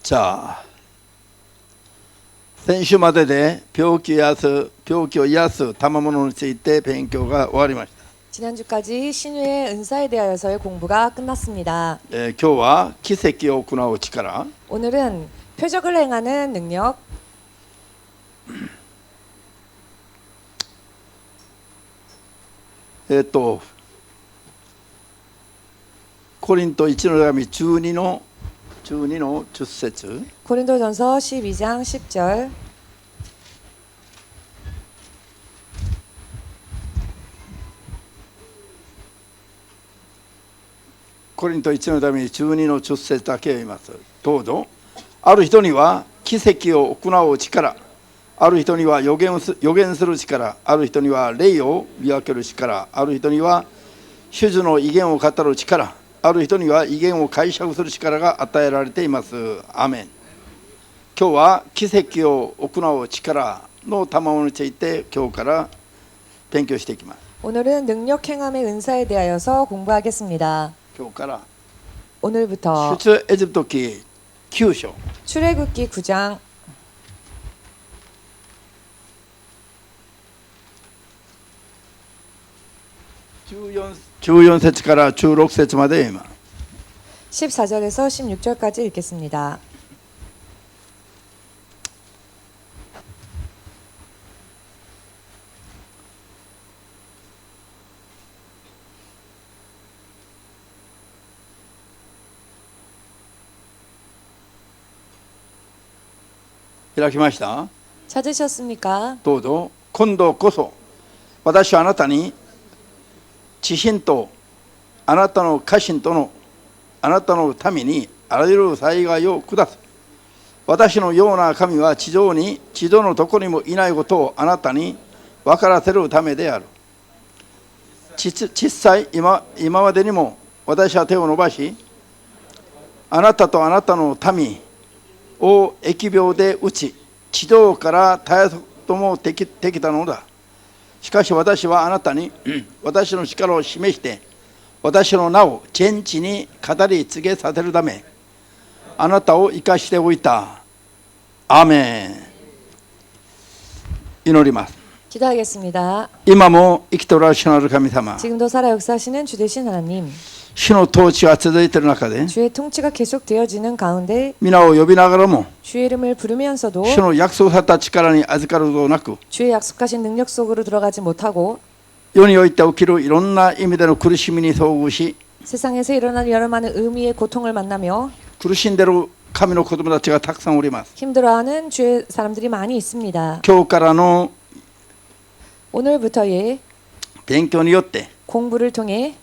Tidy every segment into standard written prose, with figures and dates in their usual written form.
자, 先週までで病気を癒す賜物について勉強が終わりました。 지난주까지 신유의 은사에 대하여서의 공부가 끝났습니다. 今日は奇跡を行う力、 오늘은 표적을 행하는 능력, コリント1の手紙12の10節、 고린도전서 12장 10절, コリント1の手紙12の10節だけ読みます。どうぞ。ある人には奇跡を行う力、ある人には予言する力、ある人には霊を見分ける力、ある人には種々の異言を語る力、ある人には異言を解釈する力が与えられています。アーメン。今日は奇跡を行う力の賜物について今日から勉強していきます。 오늘은 능력 행함의 은사에 대하여서 공부하겠습니다. 今日から 오늘부터 出エジプト記9章 출애굽기 9장 14節から16節まで読みます。 14절에서 16절까지 읽겠습니다.開きました。 찾으셨습니까? どうぞ。今度こそ私はあなたに知心とあなたの家臣とのあなたの民にあらゆる災害を下す。私のような神は地上のどこにもいないことをあなたに分からせるためである。小さい今までにも私は手を伸ばしあなたとあなたの民を疫病で打ち地上から絶やすともできたのだ。しかし私はあなたに私の力を示して私の名を全地に語り継げさせるためあなたを生かしておいた。アーメン。祈ります。 기도하겠습니다. 今も生きておられる主なる神様、 지금도 살아 역사하시는 주 되신 하나님, 主の統治が続いている中で 주의 통치가 계속되어지는 가운데 皆を呼びながらも 주의 이름을 부르면서도 主の約束された力に預かることなく 주의 약속하신 능력 속으로 들어가지 못하고 世において起きるいろんな意味での苦しみに遭遇し 세상에서 일어나는 여러 많은 의미의 고통을 만나며 苦しんでいる神の子供たちがたくさんおります。 힘들어하는 주의 사람들이 많이 있습니다. 今日からの 오늘부터의 勉強によって 공부를 통해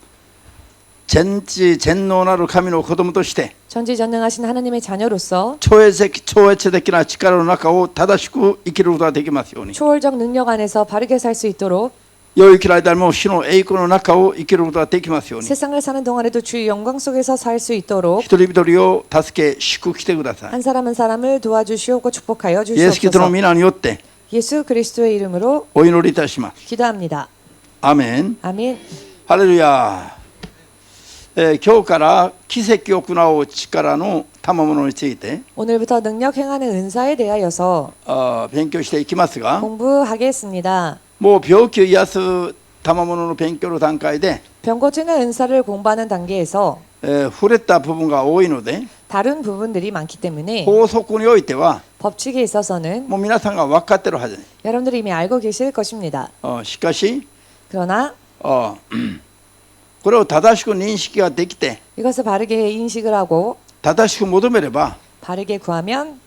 全知全能なる神の子供として 전지전능하신 하나님의 자녀로서 超越的な力の中を正しく生きることができますように、 초월적 능력 안에서 바르게 살 수 있도록 世を生きる間も主の栄光の中を生きることができますように、 세상을 사는 동안에도 주의 영광 속에서 살 수 있도록 一人一人を助け祝福してください。 한 사람 한 사람을 도와주시옵고 축복하여 イエス・キリストの 주시옵소서. 皆によって 예수 그리스도의 이름으로 お祈りいたします。 기도합니다. アメン。 아멘. ハレルヤ。今日から奇跡を行う力の賜物について 오늘부터 능력 행하는 은사에 대하여서 勉強していきますが、 공부하겠습니다. もう病気を癒す賜物の勉強の段階で 병 고치는 은사를 공부하는 단계에서 触れた部分が多いので 다른 부분들이 많기 때문에 法則においては 법칙에 있어서는 もう皆さんが分かっているはずです。 여러분들이 이미 알고 계실 것입니다. しかし 그러나 これを正しく認識ができて 이것을 바르게 인식을 하고 正しく求めれば 바르게 구하면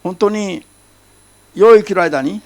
本当に世を生きる間に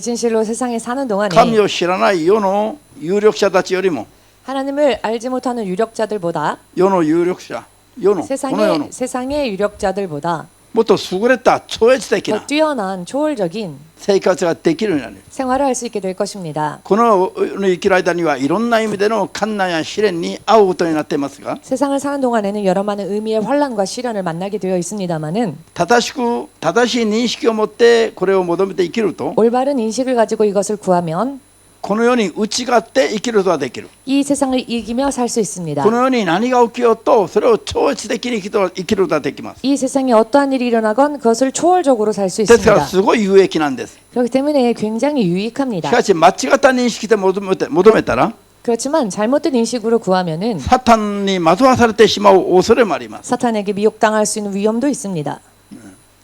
진실로 세상에 사는 동안에 神を知らない世の有力者たちよりも 하나님을 알지 못하는 유력자들보다 世の有力者この世の 세상의 유력자들보다 もっと優れた超越的 더 な 뛰어난 초월적인 生活ができるようになる。 생활을 할 수 있게 될 것입니다. この生きる間にはいろんな意味での困難や試練に遭うことになっていますが、 세상을 사는 동안에는 여러 많은 의미의 환란과 시련을 만나게 되어 있습니다만은 正しい認識を持ってこれを求めて生きると 올바른 인식을 가지고 이것을 구하면 この世に打ち勝って生きることができる。 이 세상을 이기며 살 수 있습니다. この世に何が起きようとそれを超越的に生きることができます。 이 세상에 어떠한 일이 일어나건 그것을 초월적으로 살 수 ですから 있습니다. すごい有益なんです。 그렇기 때문에 굉장히 し 유익합니다. かし間違った認識で求めたら 그렇지만 잘못된 인식으로 구하면은 サタンに惑わされてしまう恐れもあります。 사탄에게 미혹당할 수 있는 위험도 있습니다.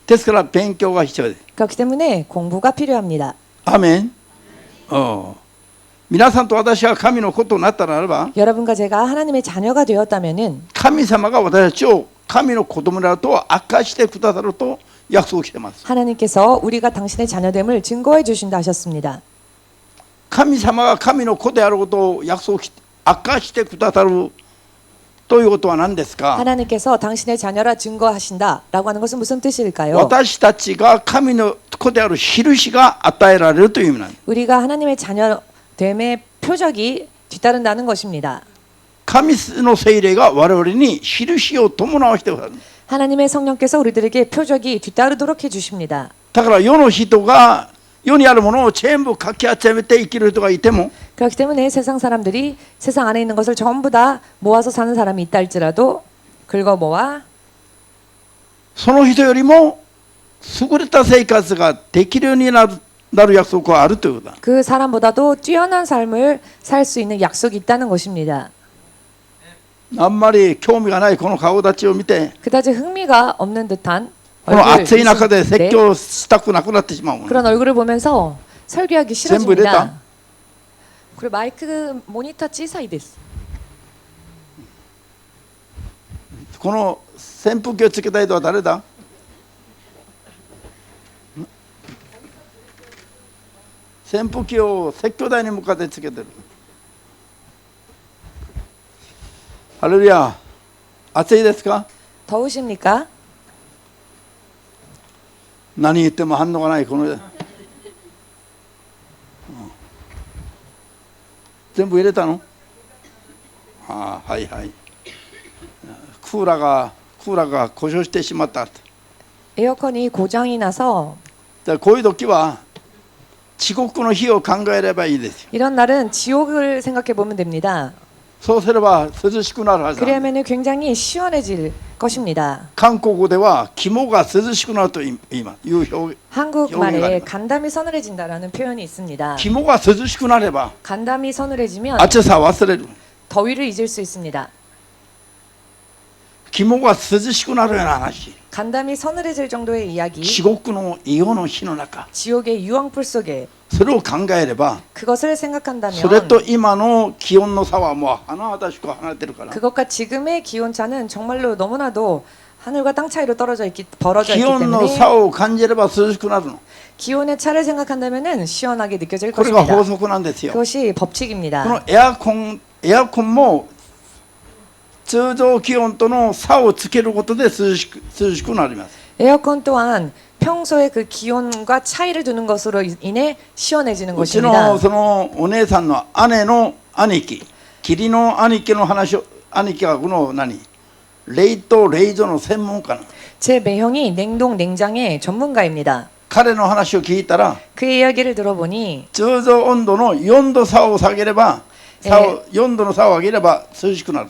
ですから勉強が必要です。 그렇기 때문에 공부가 필요합니다. アーメン。皆さんと私が神のことになったならば 여러분과 제가 하나님의 자녀가 되었다면은 神様が私たちを神の子供であると明かしてくださると約束しています。 하나님께서 우리가 당신의 자녀됨을 증거해 주신다 하셨습니다. 神様が神の子であることを約束し明かしてくださるということは何ですか？ 하나님께서 당신의 자녀라 증거하신다라고 하는 것은 무슨 뜻일까요? 私たちが神の子である印が与えられるという意味なんです。 우리가 하나님의 자녀됨의 표적이 뒤따른다는 것입니다. 神の聖霊が我々に印を伴わせてくださる。 하나님의 성령께서 우리들에게 표적이 뒤따르도록 해주십니다. だから世の人が世にあるものを全部かき集めて生きる人がいても 그렇기 때문에 세상 사람들이 세상 안에 있는 것을 전부 다 모아서 사는 사람이 있다 할지라도 긁어 모아 その人よりも優れた生活ができるようになる約束があるということだ。 그 사람보다도 뛰어난 삶을 살 수 있는 약속이 있다는 것입니다. あんまり興味がないこの顔立ちを見て 그다지 흥미가 없는 듯한 この暑い中で 모습, 説教したくなくなってしまうもん。 그런 얼굴을 보면서 설교하기 전부 이랬다? 싫어집니다. 그리고 마이크 모니터 찌사이です. この扇風機をつけた人は誰だ？扇風機を説教台に向かってつけてる。ハレルヤ。暑いですか？ 더우십니까? 何言っても反応がないこの、全部入れたの？ああ、はいはい。クーラーが故障してしまった。 에어컨이 고장이 나서 だからこういう時は地獄の日を考えればいいですよ。 이런 날은 지옥을 생각해 보면 됩니다. そうすれば涼しくなるはずだ。 그러면은 굉장히 시원해질 것입니다. 韓国語では肝が涼しくなると言います。いう表 한국말에 간담이 서늘해진다라는 표현이 있습니다. 肝が涼しくなれば 간담이 서늘해지면 暑さを忘れる。 더위를 잊을 수 있습니다. 肝が涼しくなるような話。 간담이 서늘해질 정도의 이야기, 地獄の異様の火の中。 지옥의 유황불 속에 それを考えれば 그것을 생각한다면 それと今の気温の差はもう甚だしく離れてるから。 그것과 지금의 기온차는 정말로 너무나도 하늘과 땅 차이로 벌어져 気 있기 温の 때문에 差を感じれば涼しくなるの。 기온의 차를 생각한다면 시원하게 느껴질 これが法 것입니다. 則なんですよ。 그것이 こ 법칙입니다. のエアコンも通常気温との差をつけることで涼しくなります。 에어컨 또한 평소에 그 기온과 차이를 두는 것으로 인해 시원해지는 うち 것입니다. のそのお姉さんの姉の兄貴、義理の兄貴の話を、兄貴はこの冷凍冷蔵の専門家なの。 제 매형이 냉동 냉장의 전문가입니다. 彼の話を聞いたら 그의 이야기를 들어보니 通常温度の4度差を下げれば、4度の差を上げれば涼しくなる。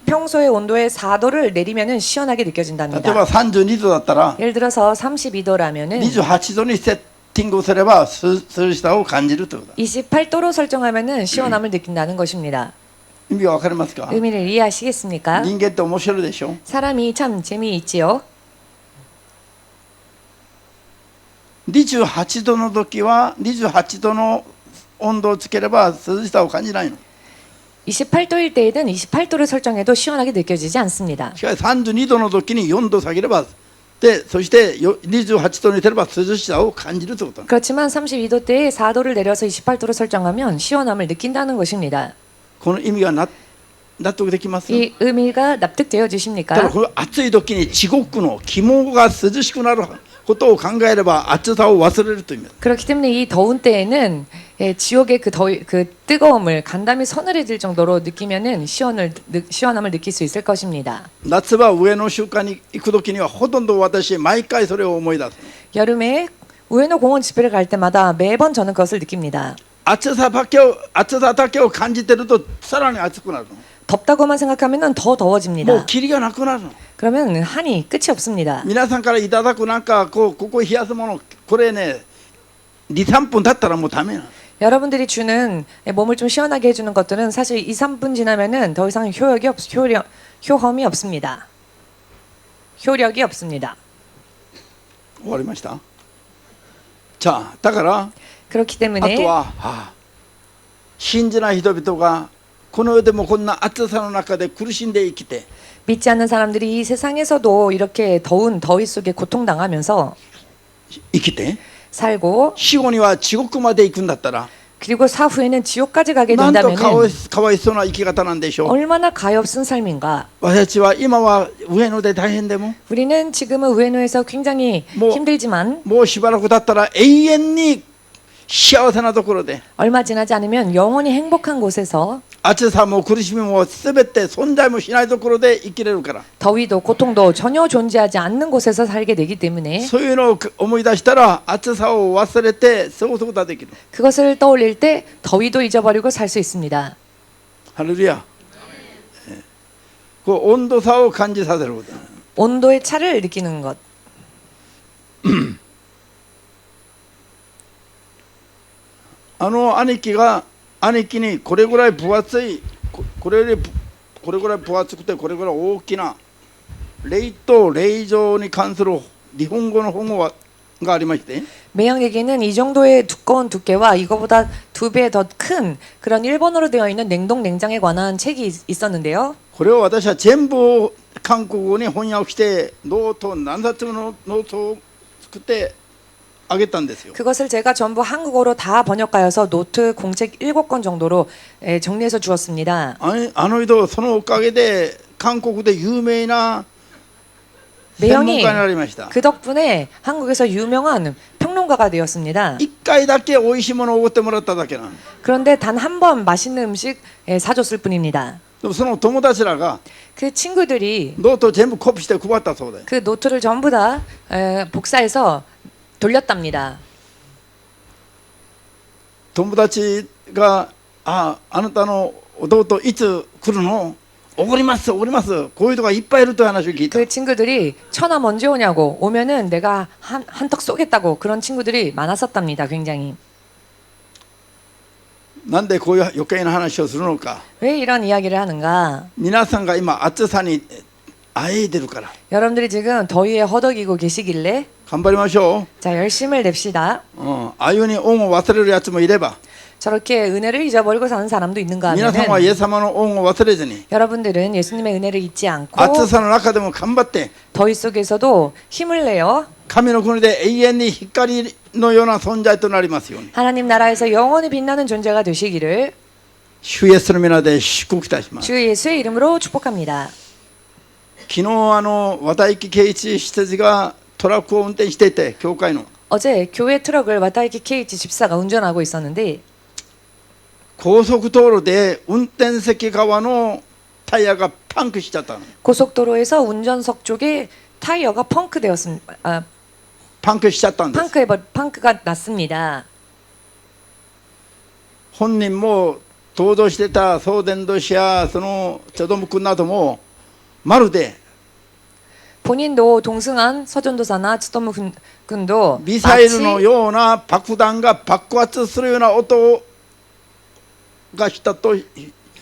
평소의 온도에 4도를 내리면 시원하게 例え 느껴진답니다. ば32度だったら 예를 들어서 32도라면은 28度にセッティングすれば涼しさを感じるということだ。 28도로 설정하면은 시원함을 느낀다는 것입니다. 意味がわかりますか？ 의미를 이해하시겠습니까? 人間って面白いでしょ。 사람이 참 재미있지요. 28度の時は28度の温度をつければ涼しさを感じないの。 28도일 때에는 28도를 설정해도 시원하게 느껴지지 않습니다. しかし32度の時に4度下げればで、そして28度にすれば涼しさを感じるということ。 그렇지만 32도 때에 4도를 내려서 28도로 설정하면 시원함을 느낀다는 것입니다. この意味が納得できます？ 이 의미가 납득되어 ただ 주십니까? この暑い時に地獄の肝が涼しくなることを考えれば暑さを忘れるという意味。 그렇기 때문에 이 더운 때에는 지옥의 그 뜨거움을 간담이 서늘해질 정도로 느끼면은 시원함을 느낄 수 있을 것입니다. 夏は上野習慣に行く時にはほとんど私毎回それを思い出す。 여름에 우에노 공원 집회를 갈 때마다 매번 저는 그것을 느낍니다. 暑さだけを感じてるとさらに暑くなるの。 덥다고만 생각하면 더 もう 더워집니다. 霧がなくなるの。 그러면 한이 끝이 없습니다. 皆さんからいただくなんかここ冷やすもの、これね2、3分経ったらもうダメなの。 여러분들이 주는 몸을 좀 시원하게 해주는 것들은 사실 2, 3분 지나면은 더 이상 효험이 없습니다. 효력이 없습니다. 終わりました。じゃあだから 그렇기 あ 때문에 とは、信じない人々がこの世でもこんな暑さの中で苦しんで生きて 믿지 않는 사람들이 이 세상에서도 이렇게 더운 더위 속에 고통당하면서 生きて 살고 死後には地獄まで行くんだったら 그리고 사후에는 지옥까지 가게 なんと 된다면 かわいそうな生き方なんでしょう。 얼마나 가엾은 삶인가. 私たちは今は上野で大変でも 우리는 지금은 우에노에서 굉장히 뭐- 힘들지만 もうしばらく経ったら永遠に幸せなところで 얼마 지나지 않으면 영원히 행복한 곳에서 暑さも苦しみも全て存在もしないところで生きれるから 더위도 고통도 전혀 존재하지 않는 곳에서 살게 되기 때문에 そういうのを思い出したら暑さを忘れて過ごすことができる。 그것을 떠올릴 때 더위도 잊어버리고 살 수 있습니다. ハレルヤ。こう温度差を感じさせること。 온도의 차를 느끼는 것. 兄貴が兄貴にこれぐらい分厚いこれぐらい分厚くてこれぐらい大きな霊と霊場に関する日本語の本がありまして 매형에게는 이 정도의 두꺼운 두께와 이거보다 2배 더 큰 그런 일본어로 되어 있는 냉동 냉장에 관한 책이 있었는데요. これを私は全部韓国語に翻訳してノート何冊ものノートを作ってあげたんですよ。 그것을 제가 전부 한국어로 다 번역하여서 노트 공책 7권 정도로 정리해서 주었습니다. あの人そのおかげで韓国で有名な専門家に 매형이 なりました。 그 덕분에 한국에서 유명한 평론가가 되었습니다. 一回だけ美味しいものをおごってもらっただけなの。 그런데 단 한 번 맛있는 음식 사줬을 뿐입니다. でもその友達らが 그 친구들이 ノートを全部コピーして配ったそうで、 그 노트를 전부 다 복사해서 돌렸답니다. 友達があなたの弟いつ来るの、おごりますおごります、こういう人がいっぱいいるという話を聞いた。 그 친구들이 처남 언제 오냐고 오면은 내가 한턱 쏘겠다고 그런 친구들이 많았었답니다. 굉장히. なんでこういう余計な話をするのか。 왜 이런 이야기를 하는가? 皆さんが今暑さにあえいでるから 여러분들이 지금 더위에 허덕이고 계시길래 頑張りましょ 자 열심을 냅시다. う。ああいうふうに恩を忘れるやつもいれば、 저렇게 은혜를 잊어버리고 사는 사람도 있는가 皆さんはイエ 하면은 ス様の恩を忘れずに 여러분들은 예수님의 은혜를 잊지 않고 暑さの中でも頑張って 더위 속에서도 힘을 내어 神の国で永遠に光のような存在となりますように 하나님 나라에서 영원히 빛나는 존재가 되시기를 主イエスの皆で祝福いたします。 주 예수의 이름으로 축복합니다. 昨日和田駅圭一施設がトラックを運転していて、教会の 어제 교회 트럭을 와타이키 케이치 집사가 운전하고 있었는데 高速道路で運転席側のタイヤがパンクしちゃったの。 고속도로에서 운전석 쪽에 타이어가 펑크되었습니다. パンクしちゃったんです。 펑크가 났습니다. 本人も登場してた送電土師やそのチョドム君などもまるで 본인도 동승한 서전도사나 츠토무 군도 ミサイルのような爆弾が爆発するような音がしたと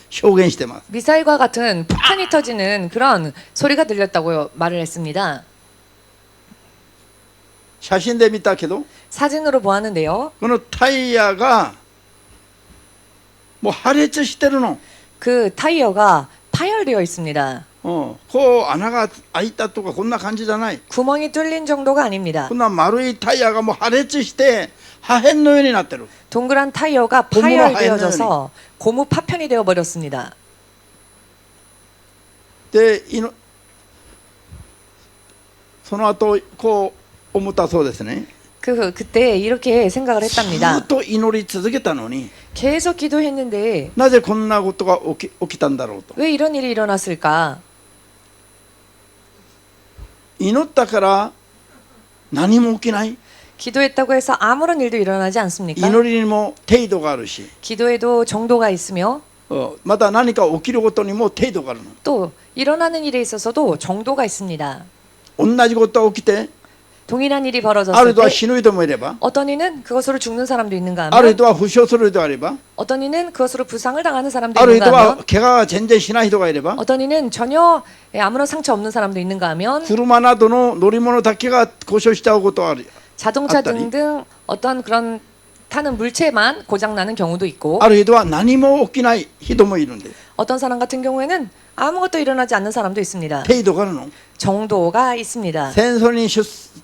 証言してます。 미사일과 같은 폭탄이 터지는 그런 소리가 들렸다고 말을 했습니다. 写真で見たけど 사진으로 보았는데요. このタイヤがもう破裂してるの。 그 타이어가 파열되어 있습니다. こう穴が開いたとかこんな感じじゃない。 구멍이 뚫린 정도가 아닙니다. こんな丸いタイヤがもう破裂して破片のようになってる。 동그란 타이어가 고무로 파열되어져서 고무 파편이 되어 버렸습니다. でその後こう思ったそうですね。 그때 이렇게 생각을 ずっ 했답니다. と祈り続けたのに 계속 기도했는데 なぜこんなことが起きたんだろうと。 왜 이런 일이 일어났을까? 祈ったから何も起きない。 기도했다고 해서 아무런 일도 일어나지 않습니까? 祈りにも程度があるし、 기도에도 정도가 있으며 また何か起きることにも程度があるの。 또 일어나는 일에 있어서도 정도가 있습니다. 同じことが起きて、 동일한 일이 ある 벌어졌을 人は 때 死ぬ人もいれば、 어떤 이는 그것으로 죽는 사람도 있는가 ある 하면 人は負傷する人がいれば、 어떤 이는 그것으로 부상을 당하는 사람도 ある 있는가 人は 하면 怪我が全然しない人がいれば、 어떤 이는 전혀 아무런 상처 없는 사람도 있는가 하면 車などの乗り物だけが故障しちゃうことはある。 자동차 아따리. 등등 어떤 그런 타는 물체만 고장 나는 경우도 있고 ある人は何も起きない人もいるんで、 어떤 사람 같은 경우에는 아무것도 일어나지 않는 사람도 있습니다. 程度があるの。 정도가 있습니다. 戦争に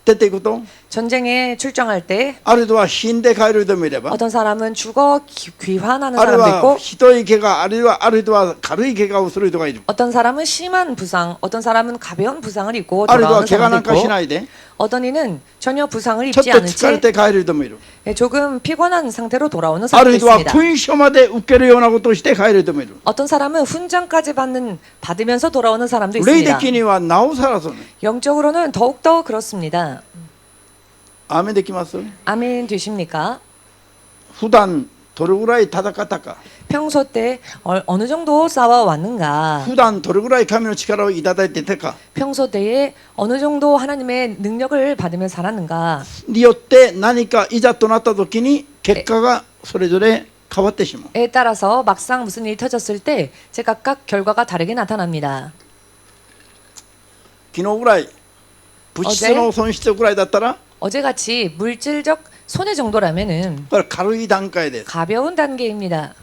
出ていくと、 전쟁에 출정할 때 ある人は死んで帰る人もいれば、 어떤 사람은 죽어 귀환하는 あるい 사람도 は 있고 ひどい怪我、あるいは軽い怪我をする人がいる。 어떤 사람은 심한 부상, 어떤 사람은 가벼운 부상을 입고 ある人は 돌아오는 怪我なん 사람도 かし 있고 ないで、 어떤 이는 전혀 부상을 ちょっ 입지 と 않은 疲れ 채 て帰る人もいる。 조금 피곤한 상태로 돌아오는 あ 사람도 る人は 있습니다. 勲章まで受けるようなことをして帰る人もいる。 어떤 사람은 훈장까지 받으면서 돌아오는 사람도 霊 있습니다. 的にはなおさらそうね。 영적으로는 더욱더 그렇습니다. アーメンできます？ 아멘 되십니까? 普段どれぐらい戦ったか、 평소 때 어느 정도 싸워왔는가? 普段どれぐらい神の力をいただいてたか 평소 때에 어느 정도 하나님의 능력을 받으며 살았는가? によって何かいざとなった時に結果がそれぞれ変わってしまう。 에 따라서 막상 무슨 일이 터졌을 때 각각 결과가 다르게 나타납니다. 昨日ぐらい物質の損失ぐらいだったら 어제같이 물질적 손해 정도라면은 これ軽い段階です。 가벼운 단계입니다.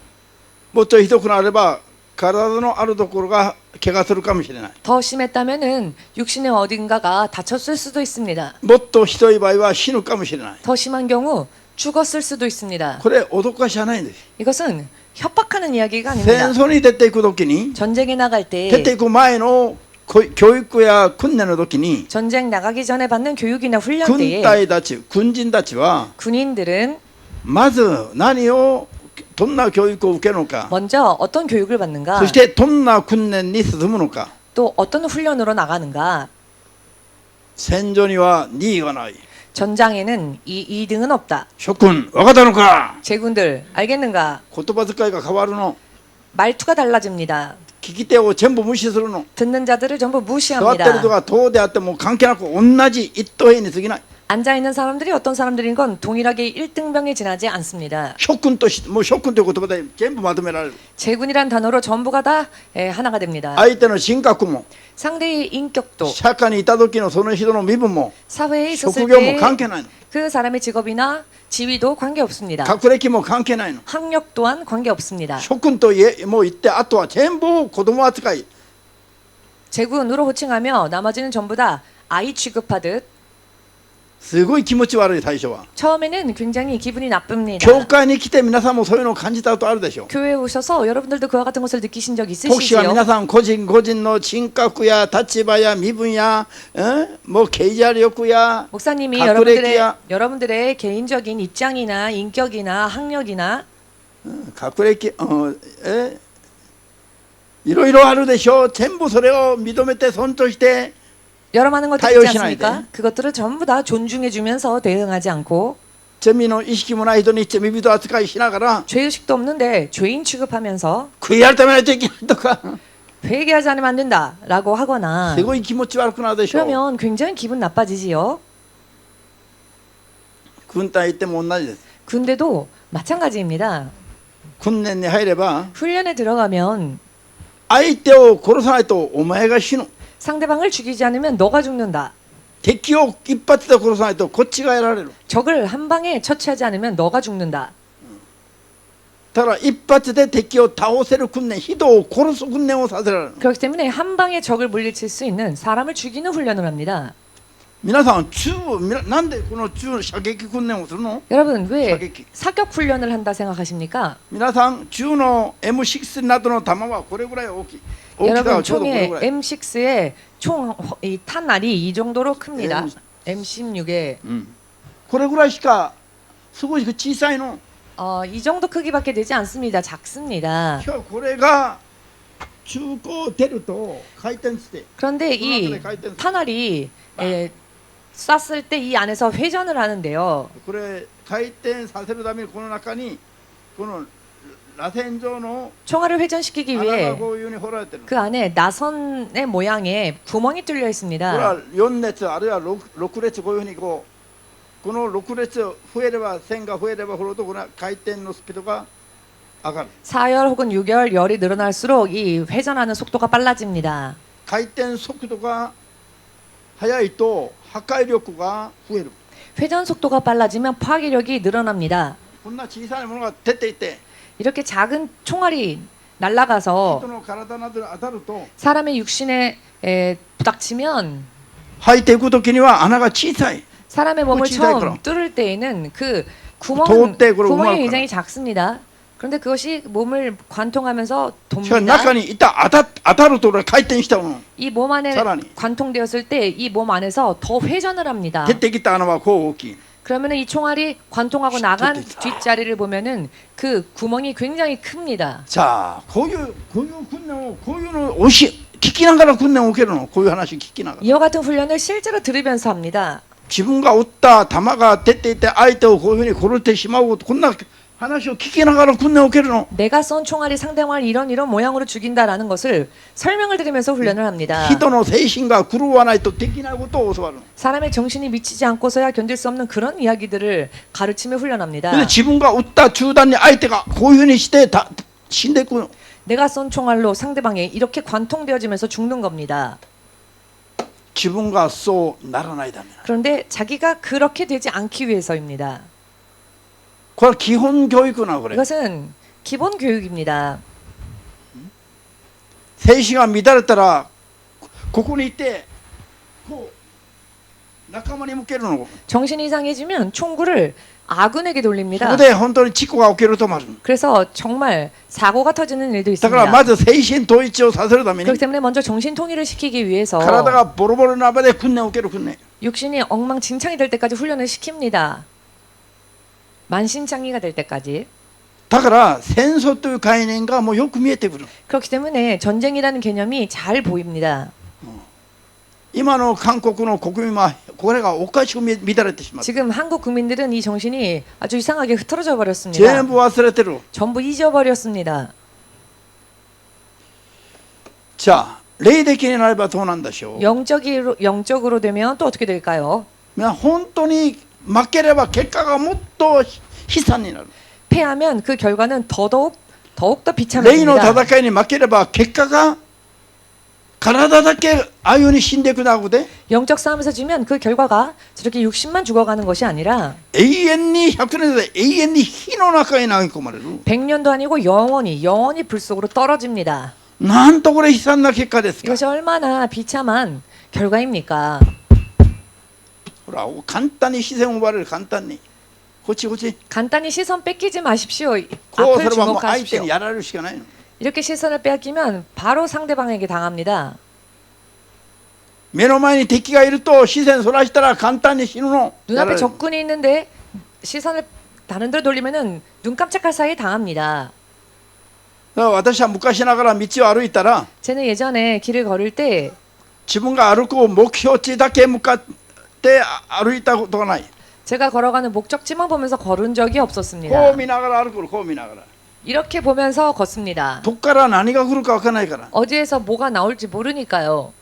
もっとひどくなれば体のあるところが怪我するかもしれない。 더 심했다면은 육신의 어딘가가 다쳤을 수도 있습니다. もっとひどい場合は死ぬかもしれない。 더 심한 경우 죽었을 수도 있습니다. これ脅かしじゃないんです。 이것은 협박하는 이야기가 戦 아닙니다. 争に出ていく時に 전쟁에 나갈 出て 때 いく前の教育や訓練の時に 전쟁 나가기 전에 받는 교육이나 훈련 軍 때에 隊たち軍人たちは 군인들은 まず何をどんな教育を受けるのか、 먼저 어떤 교육을 받는가, そしてどんな訓練に進むのか。 또 어떤 훈련으로 나가는가. 戦場には2位がない。 전장에는 이 2등은 없다. 諸君分かったのか。 제군들 알겠는가? 言葉遣いが変わるの。 말투가 달라집니다. 聞き手を全部無視するの。 듣는 자들을 전부 座ってる 무시합니다. 人がどうであっても関係なく同じ一等兵に過ぎない。 앉아 있는 사람들이 어떤 사람들인 건 동일하게 1등병에 지나지 않습니다. 諸君としもう諸君という言葉で全部まとめられる。 제군이란 단어로 전부가 다 하나가 됩니다. 相手の人格も 상대의 인격도, 社会にいた時のその人の身分も 사회에 職 있었을 業も 때 関係ないの。 그 사람의 직업이나 지위도 관계없습니다. 学歴も関係ないの。 학력 또한 관계없습니다. 諸君ともう言ってあとは全部子供扱い。 제군으로 호칭하며 나머지는 전부 다 아이 취급하듯 すごい気持ち悪い最初は。 처음에는 굉장히 기분이 나쁩니다. 教会に来て皆さんもそういうのを感じたことあるでしょう。 교회에 오셔서 여러분들도 그와 같은 것을 느끼신 적 牧師は 있으시지요? 皆さん個人個人の人格や立場や身分や、もう経済力や 목사님이 학歴や 여러분들의 개인적인 입장이나 인격이나 학력이나 学歴、いろいろあるでしょう。全部それを認めて尊重して 여러 많은 것들이 타요 있지 신화에 않습니까? 그것들을 전부 다 존중해주면서 대응하지 않고 罪の意識もない人に罪人扱いしながら 죄의식도 없는데 죄인 취급하면서 悔い改めないといけないとか 회개하지 않으면 안 된다라고 하거나 すごい気持ち悪くなるでしょう。 그러면 굉장히 기분 나빠지지요. 軍隊行っても同じです。 군대도 마찬가지입니다. 訓練に入れば 훈련에 들어가면 相手を殺さないとお前が死ぬ。 상대방을 죽이지 않으면 너가 죽는다. 敵を一発で殺さないとこっちがやられる。 적을 한 방에 처치하지 않으면 너가 죽는다. だから一発で敵を倒せる訓練、人を殺す訓練をさせられる。 그렇기 때문에 한 방에 적을 물리칠 수 있는 사람을 죽이는 훈련을 합니다. 皆さんなんでこの射撃訓練をするの？ 여러분 왜 사격. 사격 훈련을 한다 생각하십니까? 皆さん銃の M6 などの弾はこれぐらい大きい。大きさ 여러분 はちょうどこれ 총의 ぐらい。 M6의 총 이 탄알이 이 정도로 큽니다. M16의 これぐらいしかすごい小さいの。 이 정도 크기밖에 되지 않습니다. 작습니다. しかもこれが中古出ると回転して。 그런데 이 가이드. 탄알이 쐈을 때 이 안에서 회전을 하는데요. これ回転させるためにこの中にこの螺旋状の 총알을 회전시키기 穴が 위해 こういうふうに掘られてる。 그 안에 나선의 모양의 구멍이 뚫려 これ 있습니다. は4列あるいは 6列こういうふうにこの6列増えれば線が増えれば増えるほどこの回転のスピードが上がる。 4열 혹은 6열 열이 늘어날수록 이 회전하는 속도가 빨라집니다. 回転速度が速いと破壊力が増える。 회전 속도가 빨라지면 파괴력이 늘어납니다. こんな小さいものが出ていて 이렇게 작은 총알이 날아가서 人の体などに当たると 사람의 육신에 부닥치면 吐いていく時には穴が小さい。 사람의 몸을 지다이 처음 그럼. 뚫을 때에는 그 도대 그러고 구멍이 음악을 굉장히 작습니다. 그런데 그것이 몸을 관통하면서 しかし 돕니다. 中にいた当たると回転したもの 이 몸 안에 사라니. 관통되었을 때 이 몸 안에서 더 회전을 합니다. 出てきた穴はこう大きい。 그러면 이 총알이 관통하고 나간 됐다. 뒷자리를 보면은 그 구멍이 굉장히 큽니다. さあこういう訓練をこういうのを聞きながら訓練を受けるの。こういう話聞きながら 이와 같은 훈련을 실제로 들으면서 합니다. 自分が撃った弾が出ていて相手をこういうふうに殺してしまうこんな話を聞きながら訓練を受けるの。 내가 쏜 총알이 상대방을 이런 모양으로 죽인다라는 것을 설명을 들으면서 훈련을 합니다. 人の精神が狂わないとできないことを教わるの。 사람의 정신이 미치지 않고서야 견딜 수 없는 그런 이야기들을 가르치며 훈련합니다. で自分が撃った中弾に相手がこういうふうにして死んでいくの。 내가 쏜 총알로 상대방이 이렇게 관통되어지면서 죽는 겁니다. 自分がそうならないためな。 그런데 자기가 그렇게 되지 않기 위해서입니다. これは基本教育なこれ。 이것은 기본 교육입니다. 精神が乱れたらここにいてこう仲間に向けるの。 정신이 이상해지면 총구를 아군에게 そ 돌립니다. こで本当に事故が起きるともある。 그래서 정말 사고가 터지는 일도 だから 있습니다. まず精神統一をさせるために 그렇기 때문에 먼저 정신 통일을 시키기 위해서 体がボロボロな場で訓練を受ける訓練。 육신이 엉망진창이 될 때까지 훈련을 시킵니다. 만신창이가 될 때까지. だから戦争という概念がもうよく見えてくる。 그렇기 때문에 전쟁이라는 개념이 잘 보입니다. 今の韓国の国民はこれがおかしく乱れてしまう。 지금 한국 국민들은 이 정신이 아주 이상하게 흐트러져 버렸습니다. 全部忘れてる。 전부 잊어버렸습니다. じゃあ霊的になればどうなんでしょう。 영적으로 되면 또 어떻게 될까요? 本当に負ければ結果がもっと悲惨になる。 패하면 그 결과는 더더욱 더 霊の 비참해집니다. 戦いに負ければ結果が体だけああいうふうに死んでいくだけで 영적 싸움에서 지면 그 결과가 저렇게 육신만 죽어가는 것이 아니라 永遠に100年で永遠に火の中に投げ込まれる。 100년도 아니고 영원히 불 속으로 떨어집니다. なんとこれ悲惨な結果ですか。 이것이 얼마나 비참한 결과입니까? ほら簡単に視線を奪われる。簡単にこっちこっち 간단히 시선 뺏기지 마십시오. こうす 앞을 ればもう相手 주목하십시오. にやられるしかないの。 이렇게 시선을 빼앗기면 바로 상대방에게 당합니다. 目の前に敵がいると視線そらしたら簡単に死ぬの。 눈앞에 적군이 있는데 시선을 다른 데로 돌리면은 눈 깜짝할 사이에 당합니다. だから私は昔ながら道を歩いたら 저는 예전에 길을 걸을 때 自分が歩く目標地だけ向かって歩いたことがない。 제가 걸어가는 목적지만 보면서 걸은 적이 こ 없었습니다. う見ながら歩くの。こう見ながら 이렇게 보면서 걷습니다. どっから何が来るか分からないから。 어디에서 뭐가 나올지 모르니까요.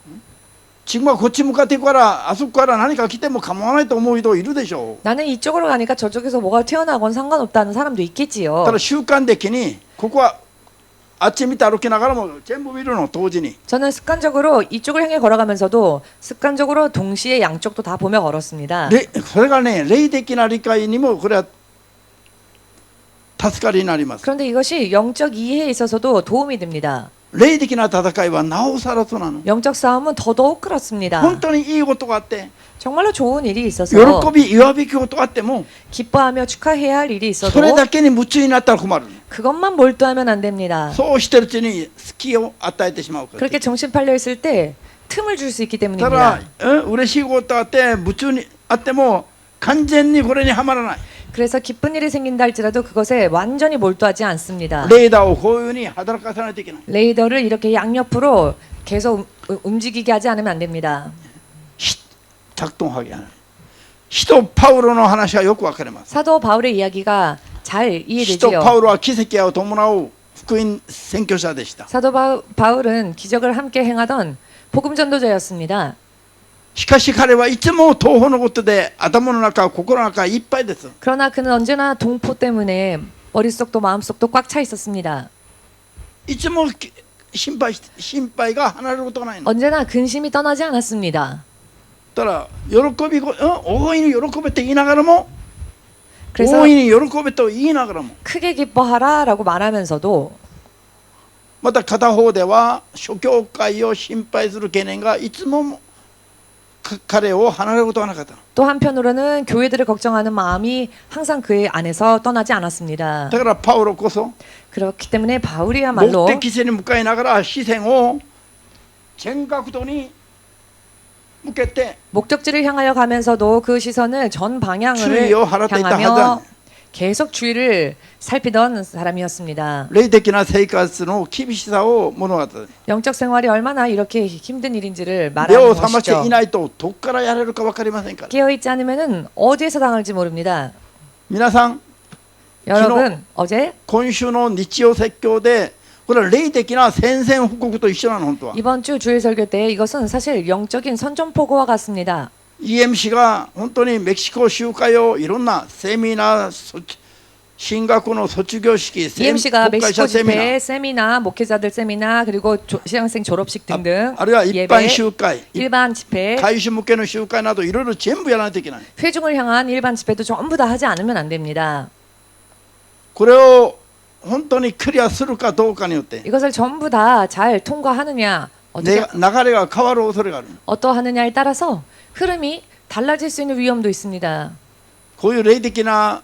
自分はこっち向かっていくからあそこから何か来ても構わないと思う人いるでしょう。 나는 이쪽으로 가니까 저쪽에서 뭐가 튀어나오건 상관없다는 사람도 있겠지요. ただ習慣的にここはあっち見て歩きながらも全部見るの同時に。 저는 습관적으로 이쪽을 향해 걸어가면서도 습관적으로 동시에 양쪽도 다 보며 걸었습니다. でそれがね霊的な理解にもこれは助かりになります。 그런데 이것이 영적 이해에 있어서도 도움이 됩니다. 霊的な戦いはなおさらとなの。 영적 싸움은 더더욱 그렇습니다. 本当にいいことがあって 정말로 좋은 일이 喜 있어서 び祝うべきことがあっても 기뻐하며 축하해야 할 일이 そ 있어도 れだけに夢中になったら困る。 그것만 몰두하면 안 됩니다. そうしてるうちに隙を与えてしまうから。 그렇게 정신 팔려 있을 때 틈을 줄 수 있기 た 때문입니다. だ嬉しいことがあって夢中にあっても完全にこれにはまらない。 그래서 기쁜 일이 생긴다 할지라도 그것에 완전히 몰두하지 않습니다. レーダーをこういうふうに働かさないといけない。 레이더를 이렇게 양옆으로 계속 움직이게 하지 않으면 안 됩니다. 작동하게 하는. 使徒パウロの話がよくわかります。 사도 바울의 이야기가 잘 使徒 이해되지요. パウロは奇跡を伴う福音宣教者でした。 사도 바울은 기적을 함께 행하던 복음 전도자였습니다. しかし彼はいつも東方のことで頭の中心の中いっぱいです。 그러나 그는 언제나 동포 때문에 머릿속도 마음속도 꽉 차 있었습니다. いつも心配が離れることがないの。 언제나 근심이 떠나지 않았습니다. だから大いに喜べって言いながらも 그래서 大いに喜べと言いながらも 크게 기뻐하라라고 말하면서도 また片方では諸教会を心配する懸念がいつも彼を離れることがなかった。 또 한편으로는 교회들을 걱정하는 마음이 항상 그의 안에서 떠나지 않았습니다. だからパウロこそ 그렇기 때문에 바울이야말로 目的地に向かいながら視線を全角度に向けて 목적지를 향하여 가면서도 그 시선을 전 방향을 주의요 하라고 했다 향하며 하잖아요. 계속 주위를 살피던 사람이었습니다. 霊的な生活の厳しさを物語る。 영적 생활이 얼마나 이렇게 힘든 일인지를 目 말하는 を覚ましてい 것이죠. ないとどこからやれるか分かりませんから。 깨어있지 않으면 어디에서 당할지 모릅니다. 皆さん 여러분 어제 今週の日曜説教でこれは霊的な宣戦布告と一緒なの。本当は 이번 주 주일 설교 때 이것은 사실 영적인 선전포고와 같습니다. EMC が本当にメキシコ集会をいろんなセミナー進学の卒業式 EMC가 国会 멕시코 者セミナ 집회 ー 세미나, 목회자들 세미나, 그리고 신학생 졸업식 등등 あるいは一 예배, 般集会 일반 집회, 大衆向けの集会などいろいろ全部やらないといけない。 회중을 향한 일반 집회도 전부 다 하지 않으면 안 됩니다. これを本当にクリアするかどうかによって 이것을 전부 다 잘 통과하느냐, 어떻게 流れが変わる恐れがある。 어떠하느냐에 따라서 흐름이 달라질 수 있는 위험도 있습니다. こういう霊的な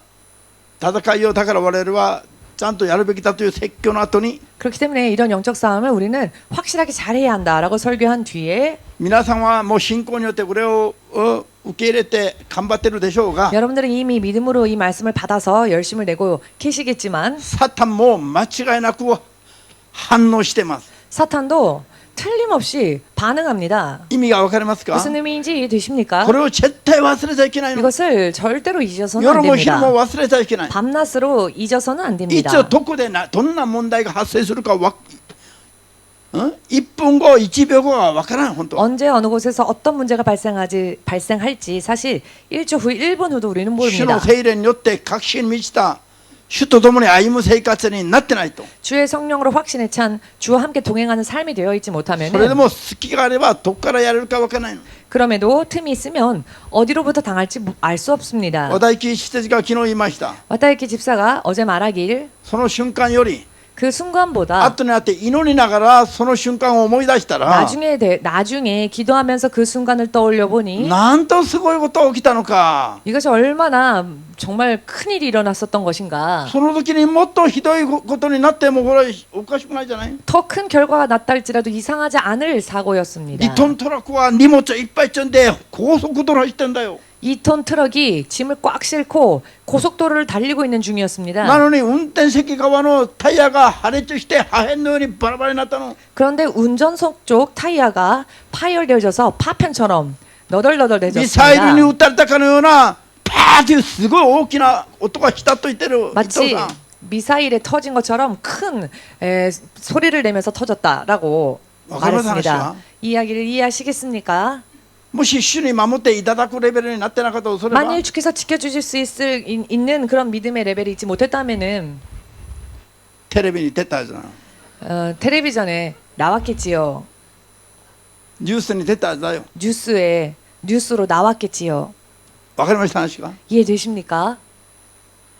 戦いをだから我々はちゃんとやるべきだという説教の後に 그렇기 때문에 이런 영적 싸움을 우리는 확실하게 잘해야 한다라고 설교한 뒤에 皆さんはもう信仰によってこれを受け入れて頑張ってるでしょうが 여러분들은 이미 믿음으로 이 말씀을 받아서 열심을 내고 계시겠지만 サタンも間違いなく反応してます。 사탄도 틀림없이 반응합니다. 意味が分かりますか？ 무슨 의미인지 이해되십니까? これを絶対忘れちゃいけないの。 이것을 절대로 잊어서는 안 夜も昼 됩니다. も忘れちゃいけない。 밤낮으로 잊어서는 안 い 됩니다. つどこでどんな問題が発生するか1分後1秒後は分からん。本当 언제 어느 곳에서 어떤 문제가 발생할지 사실 1초 후 1분 후도 우리는 主の 모릅니다. 聖霊によって確信に満ちた主と共に歩む生活になってないと。 주의 성령으로 확신에 찬 주와 함께 동행하는 삶이 되어 있지 それで 못하면 も隙があればどこからやれるか分からないの。 그럼에도 틈이 있으면 어디로부터 당할지 알 수 없습니다. 和田木施設が昨日言いました。 와타이키 집사가 어제 말하길 その瞬間より 그 순간보다 後になって祈りながらその瞬間を思い出したら 나중에 기도하면서 그 순간을 떠올려 보니 なんとすごいことが起きたのか。 이것이 얼마나 정말 큰일이 일어났었던 것인가. その時にもっとひどいことになってもこれおかしくないじゃない。 더 큰 결과가 났다 할지라도 이상하지 않을 사고였습니다. 2トントラックは荷物いっぱい積んで高速道路走ってんだよ。 2톤 트럭이 짐을 꽉 싣고 고속도로를 달리고 있는 な 중이었습니다. のに運転席側のタイヤが破裂して破片のようにバラバラになったの。 그런데 운전석 쪽 타이어가 파열되어져서 파편처럼 ミサイルに 너덜너덜해졌습니다. 撃たれたかのようなパーっていうすごい大きな音がしたと言ってる。伊藤 마치 さん 미사일에 터진 것처럼 큰 소리를 내면서 터졌다라고 와, 그런 말했습니다.話は? 이 이야기를 이해하시겠습니까? もし主に守っていただくレベルになってなかったとすれば 만일 주께서 지켜주실 수 있는 그런 믿음의 레벨이 있지 못했다면은 テレビに出たじゃん。 텔레비전에 나왔겠지요. ニュースに出たんだよ。 뉴스로 나왔겠지요. わかりました話が。 이해되십니까?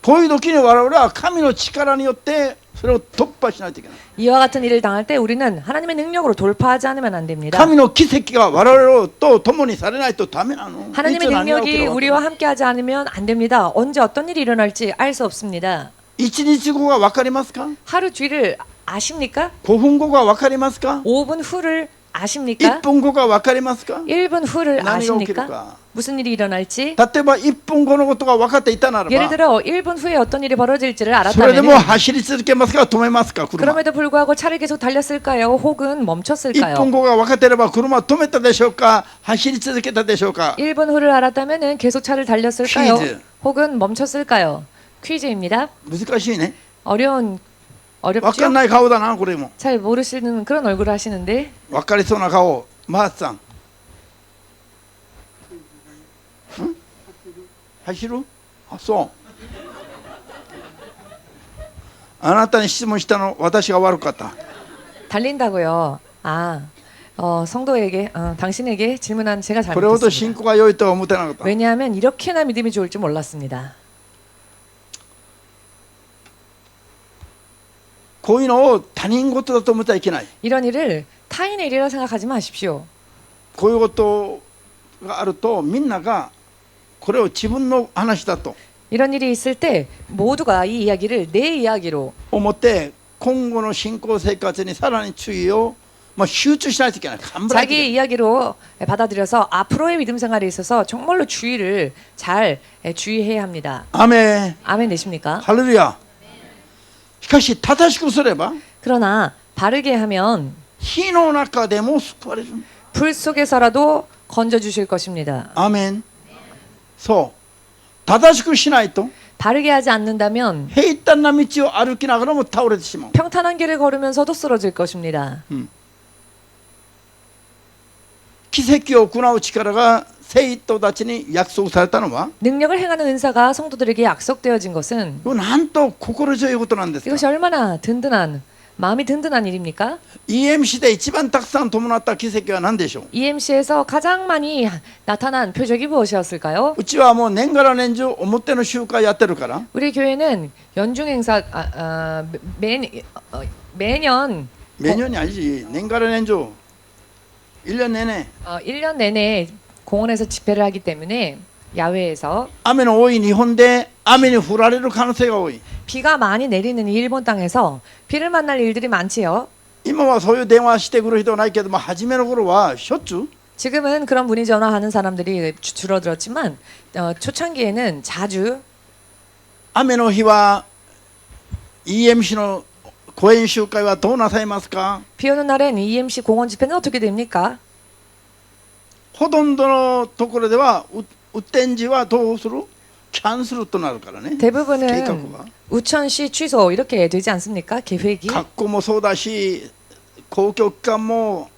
こういう時に我々は神の力によってそれを突破しないといけない。 이와 같은 일을 당할 때 우리는 하나님의 능력으로 돌파하지 않으면 안 됩니다. 神の奇跡が我々と共にされないとダメなの。 하나님의 いつ何が起き 능력이 るか 우리와 함께하지 않으면 안 됩니다. 언제 어떤 일이 일어날지 알 수 없습니다. 1日後が分かりますか？ 하루 뒤를 아십니까? 5分後が分かりますか？ 5분 후를 아십니까? 1分後が分かりますか？ 1분 후를 何が起きる 아십니까? か。 무슨 일이 일어날지? 例えば1分後のことが分かっていたなら 예를 ば 들어 1분 후에 어떤 일이 벌어질지를 それでも 알았다면 走り続けますか止めますか車 그럼에도 불구하고 차를 계속 달렸을까요? 혹은 1 멈췄을까요? 分後が分かっていれば車を止めたでしょうか走り続けたでしょうか 1분 후를 알았다면 계속 차를 달렸을까요? 퀴즈. 혹은 멈췄을까요? 퀴즈입니다. 難しいね 어려운 分か 어렵죠? んない顔だなこれも 잘 모르시는 그런 얼굴을 하시는데 分かりそうな顔マーツさん走るあそうあなたに質問したの私が悪かった 달린다고요. 아, 성도에게 당신에게 질문한 제가 これほど 잘못했습니다. 信仰が良いとは思ってなかった 왜냐하면 이렇게나 믿음이 좋을 줄 몰랐습니다. こういうのを他人事だと思ってはいけない 이런 일을 타인의 일이라 생각하지 마십시오. こういうことがあるとみんながこれを自分の話だと 이런 일이 있을 때 모두가 이 이야기를 내 이야기로 思って今後の信仰生活にさらに注意を集中しないといけない。頑張らないといけない 자기 이야기로 받아들여서 앞으로의 믿음 생활에 있어서 정말로 주의를 잘 주의해야 합니다. アメン 아멘 되십니까? ハレルヤ。しかし正しくすれば 그러나 바르게 하면 火の中でも救われる。 불 속에서라도 건져 주실 것입니다. アメン。そう正しくしないと 바르게 하지 않는다면 平坦な道を歩きながらも倒れてしまう。 평탄한 길을 걸으면서도 쓰러질 것입니다. 奇跡を行う力が生徒たちに約束されたのは 능력을 행하는 은사가 성도들에게 약속되어진 것은 なんと心強いことなんですか。 이것이 얼마나 든든한 마음이 든든한 일입니까? EMC で一番たくさん伴った奇跡は何でしょう。 EMC에서 가장 많이 나타난 표적이 무엇이었을까요? うちはもう年がら年中表の集会やってるから 우리 교회는 연중 행사 매년 メニューにあり年がら年中1年내내 1년 내내 공원에서 집회를 하기 때문에 야외에서 雨の多い日本で雨に降られる可能性が多い。 비가 많이 내리는 이 일본 땅에서 비를 만날 일들이 많지요. 今はそういう電話してくる人はないけども初めの頃はしょっちゅう 지금은 그런 문의 전화하는 사람들이 줄어들었지만 초창기에는 자주 雨の日は EMC の講演集会はどうなさいますか。 비 오는 날엔 EMC 공원 집회는 어떻게 됩니까? ほとんどのところでは雨天時はどうするキャンセルとなるからね。 대부분은 計画が 우천시 취소 이렇게 되지 않습니까? 계획이 学校もそうだし公共機関も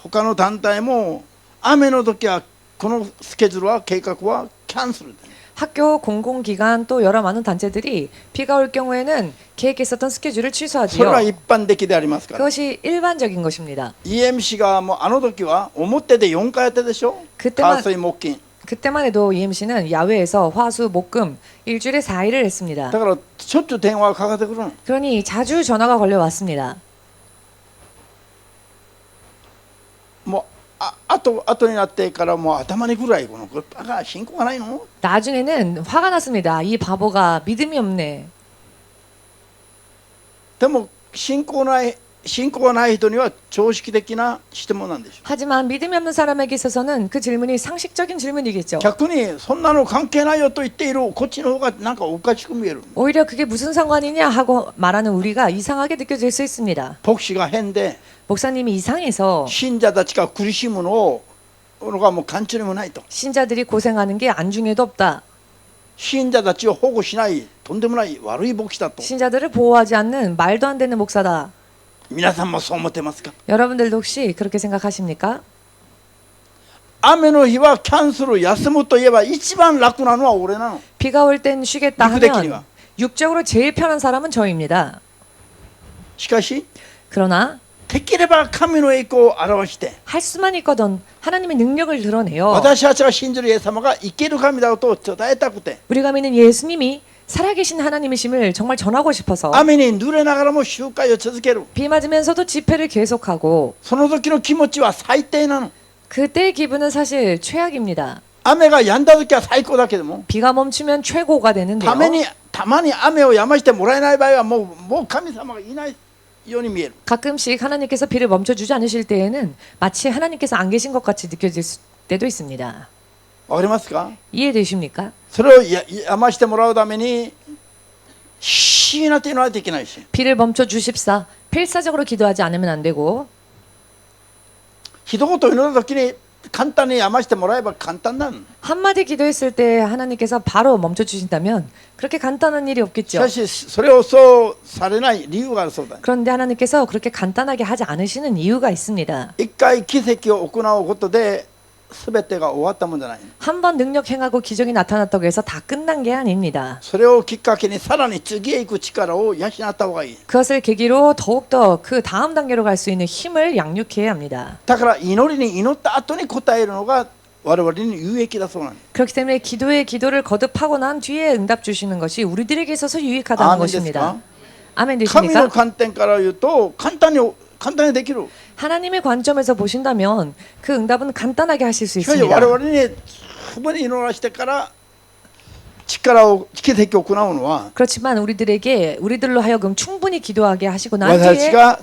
他の団体も雨の時はこのスケジュールは計画はキャンセルだね。 학교 공공기관 또 여러 많은 단체들이 비가 올 경우에는 계획했었던 스케줄을 それは 취소하지요. 一般的でありますから。 그것이 일반적인 것입니다. EMC がもうあの時は表で4回やってでしょ。 그때만 火水木金。 그때만 해도 EMC는 야외에서 화수 목금 일주일에 4일을 했습니다. だからしょっちゅう電話がかかってくるの。 그러니 자주 전화가 걸려왔습니다. もう後になってからもう頭にぐらいこれバカ信仰がないの。 나중에는 화가 났습니다. 이 바보가 믿음이 없네. でも信仰がない人には常識的な質問なんでしょ。 하지만 믿음이 없는 사람에게 있어서는 그 질문이 상식적인 질문이겠죠. 逆にそんなの関係ないよと言っているこっちの方がなんかおかしく見える。 오히려 그게 무슨 상관이냐 하고 말하는 우리가 이상하게 느껴질 수 있습니다. 牧師が変で 목사님이 이상해서 信者たちが苦しむのがもう感知にもないと。 신자들이 고생하는 게 안중에도 없다. 信者たちを保護しないとんでもない悪い牧師だと。 신자들을 보호하지 않는 말도 안 되는 목사다. 皆さんもそう思ってますか。 여러분들도 혹시 그렇게 생각하십니까? 雨の日はキャンセル休むといえば一番楽なのは俺なの。 비가 올 땐 쉬겠다 육대끼리와. 하면 육적으로 제일 편한 사람은 저입니다. しかし 그러나 できれば神の栄光を表して 할 수만 있거든 하나님의 능력을 드러내요. 私たちが信じるイエス様が生ける神だと伝えたくて 우리가 믿는 예수님이 살아계신 하나님이심을 정말 전하고 싶어서 雨に濡れながらも集会を続ける。 비 맞으면서도 집회를 계속하고 その時の気持ちは最低なの。 그때의 기분은 사실 최악입니다. 雨が止んだ時は最高だけども 비가 멈추면 최고가 되는데요. たまに雨を止ましてもらえない場合はもう神様がいように見える。 가끔씩 하나님께서 비를 멈춰주지 않으실 때에는 마치 하나님께서 안 계신 것 같이 느껴질 때도 있습니다. わかりますか？ 이해되십니까? それをやましてもらうために必死になって祈らないといけないし、 비를 멈춰 주십사. 필사적으로 기도하지 않으면 안 되고 一言祈るときに簡単にやましてもらえば簡単なの。 한마디 기도했을 때 하나님께서 바로 멈춰 주신다면 그렇게 간단한 일이 し 없겠죠. かしそれをそうされない理由があるそうだ。 그런데 하나님께서 그렇게 간단하게 하지 않으시는 이유가 있습니다. 一回奇跡を行うことで全てが終わったもんじゃない。 한 번 능력 행하고 기적이 나타났다고 해서 다 끝난 게 아닙니다. それをきっかけにさらに次へ行く力を養った方がいい。 그것을 계기로 더욱더 그 다음 단계로 갈 수 있는 힘을 양육해야 합니다. だから祈りに祈った後に答えるのが我々に有益だそうなんです。 그렇기 때문에 기도에 기도를 거듭하고 난 뒤에 응답 주시는 것이 우리들에게 있어서 유익하다는 아멘 것입니다. 됐을까? 아멘 神の 되십니까? 観点から言うと簡単にできる。 하나님의 관점에서 보신다면 그 응답은 간단하게 하실 수 しかし 있습니다. 我々にそこに祈らしてから力を奇跡を行うのは 그렇지만 우리들로 하여금 충분히 기도하게 하시고 난 私 뒤에 が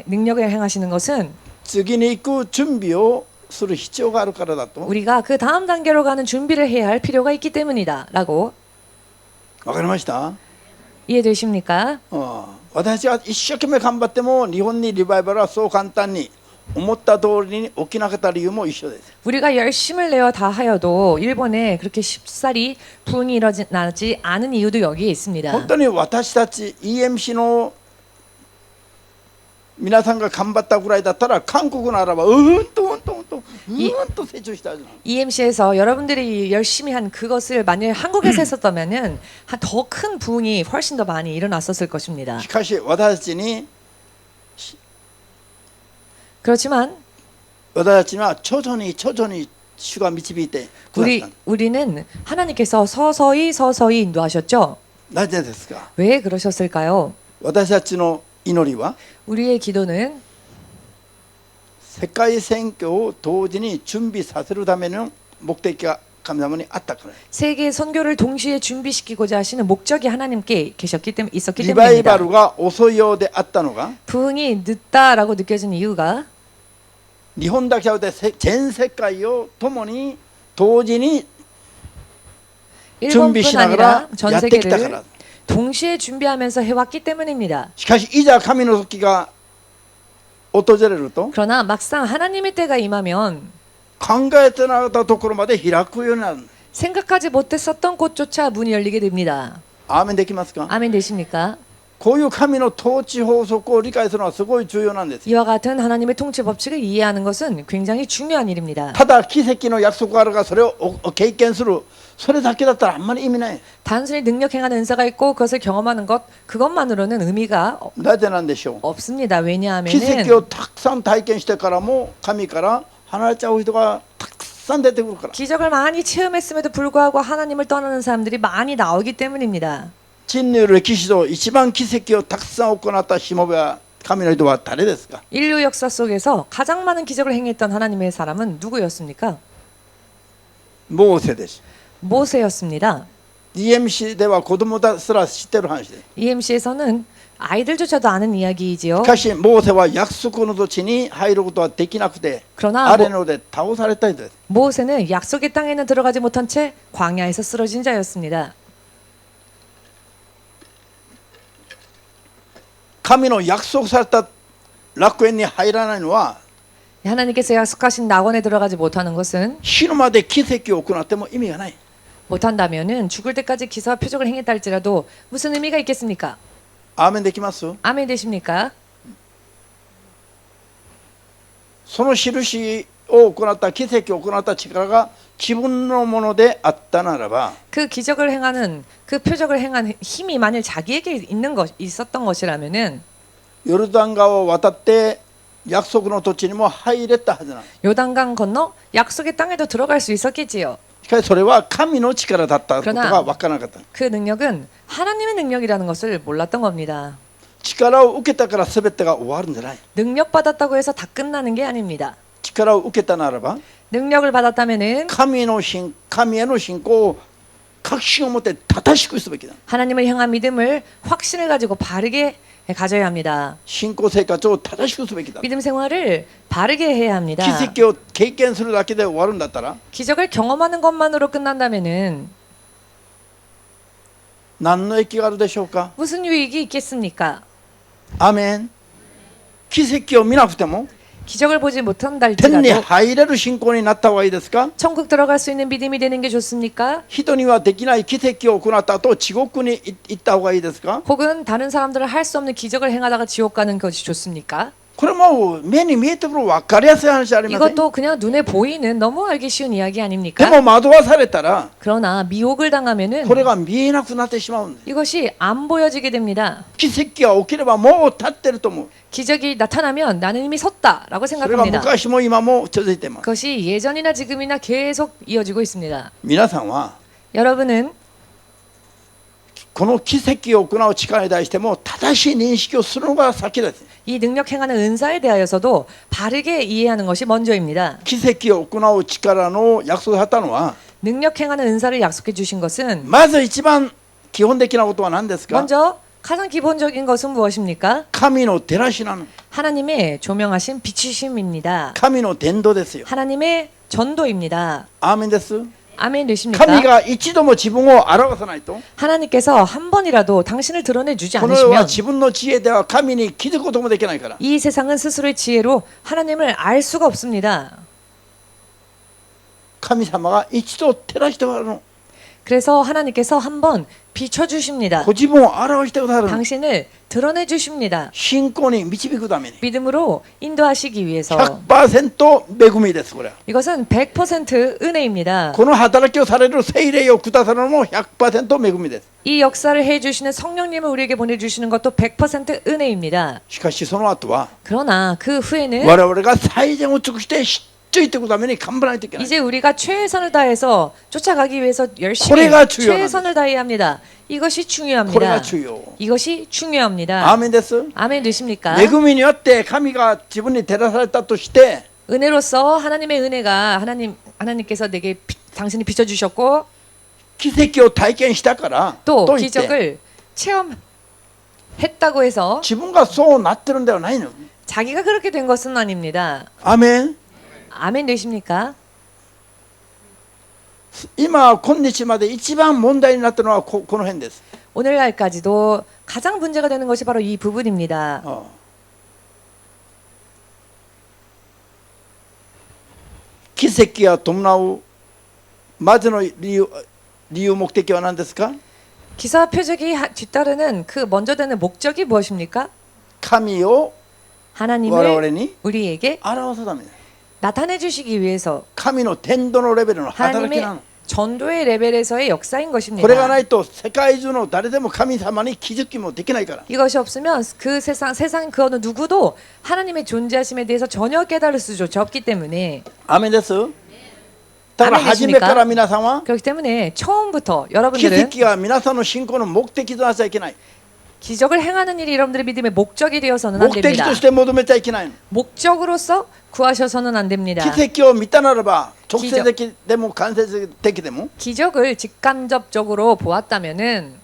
능력을 행하시는 것은 次に行く準備をする必要があるからだと。 우리가 그 다음 단계로 가는 준비를 해야 할 필요가 있기 때문이다라고 わかりました？ 이해되십니까? 私が一生懸命頑張っても日本にリバイバルはそう簡単に思った通りに起きなかった理由も一緒です。 우리가 열심을 내어 다 하여도 일본에 그렇게 쉽사리 부흥이 일어나지 않은 이유도 여기에 있습니다. 本当に私たち EMC の皆さんが頑張ったぐらいだったら韓国ならばうんと成長したじゃん。 EMC에서 여러분들이 열심히 한 그것을 만약 한국에서 했었다면은 더 큰 부흥이 훨씬 더 많이 일어났었을 것입니다. しかし私たちに 그렇지만 私たちには徐々に主が導いてくださった。 우리는 하나님께서 서서히 인도하셨죠. なぜですか？ 왜 그러셨을까요? 私たちの祈りは 우리의 기도는 世界選挙を同時に準備させるための目的が神様にあったから。 세계 선교를 동시에 준비시키고자 하시는 목적이 하나님께 있었기 リバイバ 때문입니다. ルが遅いようであったのが 부흥이 늦다라고 느껴진 이유가 日本だけじゃなくて全世界を共に同時に準備 일본뿐 しながら 아니라 전 やってきたか 세계를 ら。 동시에 준비하면서 해왔기 때문입니다. しかしいざ神の時が訪れると 그러나 막상 하나님의 때가 임하면 考えてなかったところまで開くようになる。 생각하지 못했었던 곳조차 문이 열리게 됩니다. アーメンできますか？ 아멘 되십니까? こういう神の統治法則を理解するのはすごい重要なんです。 이와 같은 하나님의 통치 법칙을 이해하는 것은 굉장히 중요한 일입니다. ただ奇跡の約束があるがそれを経験するそれだけだったらあんまり意味ない。 단순히 능력 행하는 은사가 있고 그것을 경험하는 것 그것만으로는 의미가 なぜなんでしょう？ 없습니다. 奇 왜냐하면은 跡をたくさん体験してからも神から離れちゃう人がたくさん出てくるから。 기적을 많이 체험했음에도 불구하고 하나님을 떠나는 사람들이 많이 나오기 때문입니다. 人類歴史上一番奇跡をたくさん行ったしもべは神の人は誰ですか？ 인류 역사 속에서 가장 많은 기적을 행했던 하나님의 사람은 누구였습니까? モーセです。 모세였습니다. EMC では子供すら知ってる話です。 EMC에서는 아이들조차도 아는 이야기이지요. しかしモーセは約束の土地に入ることはできなくて 그러나 あれので倒された人です。 모세는 약속의 땅에는 들어가지 못한 채 광야에서 쓰러진 자였습니다. 神の約束された楽園に入らないのは 하나님께서 약속하신 낙원에 들어가지 못하는 것은 死ぬまで奇跡を行っても意味がない。 못한다면은 죽을 때까지 기사와 표적을 행했다 할지라도 무슨 의미가 있겠습니까? アーメンできます？ 아멘 되십니까? その印を行った奇跡を行った力が自分のものであったならば 그 기적을 행하는 그 표적을 행한 힘이 만일 자기에게 있었던 것이라면은 ヨルダン川を渡って約束の土地にも入れたはずなの。 요단강 건너 약속의 땅에도 들어갈 수 있었겠지요. しかしそれは神の力だったことが分からなかった。 그 능력은 하나님의 능력이라는 것을 몰랐던 겁니다. 力を受けたから全てが終わるんじゃない。 능력 받았다고 해서 다 끝나는 게 아닙니다. 力を受けたならば 능력을 받았다면은 神への信仰を確信を持って正しくすべきだ。 하나님을 향한 믿음을 확신을 가지고 바르게 가져야 합니다. 信仰生活を正しくすべきだ。 믿음 생활을 바르게 해야 합니다. 奇跡を経験するだけで終わるんだったら 기적을 경험하는 것만으로 끝난다면은 何の益があるでしょうか。 무슨 유익이 있겠습니까? アーメン。奇跡を見なくても 기적을 보지 못한다 天に 할지라도 入れる信仰になった方がいいですか。 천국 들어갈 수 있는 믿음이 되는 게 좋습니까? 人にはできない奇跡を行った後地獄に行った方がいいですか。 혹은 다른 사람들은 할 수 없는 기적을 행하다가 지옥 가는 것이 좋습니까? これも目に見えてくる分かりやすい話じゃありません。 이것도 그냥 눈에 보이는 너무 알기 쉬운 이야기 で 아닙니까? も惑わされたら 그러나 미혹을 당하면은 これが見えなくなってしまうんです。 이것이 안 보여지게 됩니다. 奇跡が起きればもう立ってると思う。 기적이 나타나면 나는 이미 섰다라고 それが 생각합니다. 昔も今も続いています。 그것이 예전이나 지금이나 계속 이어지고 있습니다. 皆さんは 여러분은 この奇跡を行う力に対しても正しい認識をするのが先です。 이 능력 행하는 은사에 대하여서도 바르게 이해하는 것이 먼저입니다. 奇跡を行う力の約束だったのは 능력 행하는 은사를 약속해 주신 것은 まず一番基本的なことは何ですか。 먼저 가장 기본적인 것은 무엇입니까? 神の照らしなの。 하나님의 조명하신 빛이심입니다. 神の伝道ですよ。 하나님의 전도입니다. アーメンです。 아멘 되십니까? 神が一度も自分を表さないと 하나님께서 한 번이라도 당신을 드러내 주지 この世は 않으시면 自分の知恵では神に気づくこともできないから。 이 세상은 스스로의 지혜로 하나님을 알 수가 없습니다. 神様が一度照らしてくださるの。 그래서 하나님께서 한 번 비춰 주십니다. ご自分を表してくださるの。 당신을 드러내 주십니다. 信仰に導くために 믿음으로 인도하시기 위해서 100% 恵みです。これは 이것은 100% 은혜입니다. この働きをされる聖霊をくださるのも 100% 恵みです。 이 역사를 해주시는 성령님을 우리에게 보내주시는 것도 100% 은혜입니다. しかしその後は 그러나 그 후에는 我々が最善を尽くして知っていくために頑張らないといけない。 이제 우리가 최선을 다해서 쫓아가기 위해서 열심히 고래가 중요한 최선을 다해야 합니다. 이것이 これ 중요합니다. が重要。 이것이 중요합니다. アーメンです。 아멘 되십니까? 恵みによって神が自分に照らされたとして 은혜로서 하나님의 은혜가 하나님께서 내게 당신이 비춰 주셨고 奇跡を体験したから 또 と言って 기적을 체험했다고 해서 自分がそうなってるんではないの。 자기가 그렇게 된 것은 아닙니다. アーメン。 아멘 되십니까? 今今日まで一番問題になっているのはこの辺です。 오늘날까지도 가장 문제가 되는 것이 바로 이 부분입니다. 奇跡が伴うまずの理由目的は何ですか。 기사와 표적이 뒤따르는 그 먼저 되는 목적이 무엇입니까? 神を我々 하나님을 に 우리에게 表すためです。 나타내 주시기 위해서 神の天道のレベルの働きな 하나님의 の。 전도의 레벨에서의 역사인 これが 것입니다. ないと世界中の誰でも神様に気づきもできないから。 이것이 없으면 그 세상 그 어느 누구도 하나님의 존재하심에 대해서 전혀 깨달을 수조차 없기 때문에 アーメンです。だから初めから皆さんは 그렇기 때문에 처음부터 奇 여러분들은 跡が皆さんの信仰の目的となっちゃいけない。 기적을 행하는 일이 여러분들의 믿음의 목적이 되어서는 안 目的 됩니다. として求めちゃいけないの。 목적으로서 구하셔서는 안 됩니다. 奇跡を見たならば直接的でも間接的でも 기적을 직간접적으로 보았다면은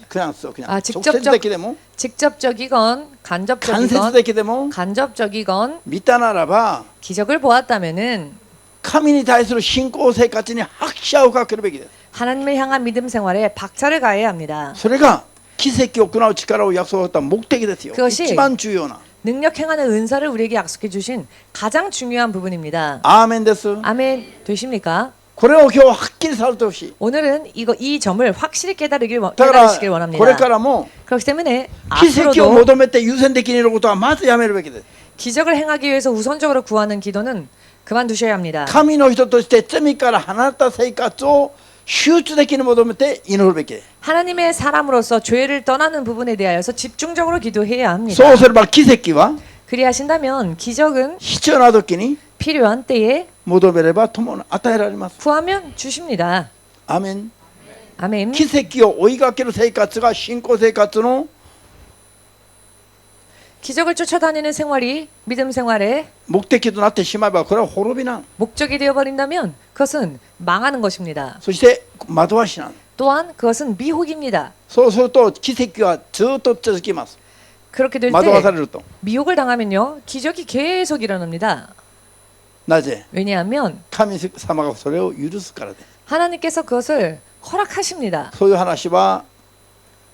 그냥 써 그냥 아, 直接的でも 직접적이건 間接 간접적이건 的でも 간접적이건 見たならば 기적을 보았다면은 神に対する信仰生活に拍車をかけるべきです。 하나님을 향한 믿음 생활에 박차를 가해야 합니다. それが奇跡を行う力を約束した目的ですよ。 그것이 一番重要な。 능력 행하는 은사를 우리에게 약속해 주신 가장 중요한 부분입니다. アーメンです。 아멘 되십니까? これを今日はっきりされてほしい。 오늘은 이 점을 확실히 だから 깨달으시길 これ 원합니다. からも 그렇기 때문에 奇跡を 앞으로도 求めて優先的にいることはまずやめるべきです。 기적을 행하기 위해서 우선적으로 구하는 기도는 그만두셔야 합니다. 神の人として罪から離れた生活を集中的に求めて祈るべきです。 하나님의 사람으로서 죄를 떠나는 부분에 대하여서 집중적으로 기도해야 합니다. そうすれば奇跡は 그리하신다면 기적은 必要な時に 필요한 때에 求めれば与えられます。 구하면 주십니다. アーメン。 아멘. 奇跡を追いかける生活が信仰生活の 기적을 쫓아다니는 생활이 믿음 생활의 目的となってしまえばこれは滅びなん。 목적이 되어버린다면 그것은 망하는 것입니다. そして惑わしなん。 또한 그것은 미혹입니다. そうすると奇跡はずっと続きます。 그렇게 될 惑わされ 때 ると。 미혹을 당하면요 기적이 계속 일어납니다. なぜ？ 왜냐하면 神様がそれを許すからです。 하나님께서 그것을 허락하십니다. そういう話は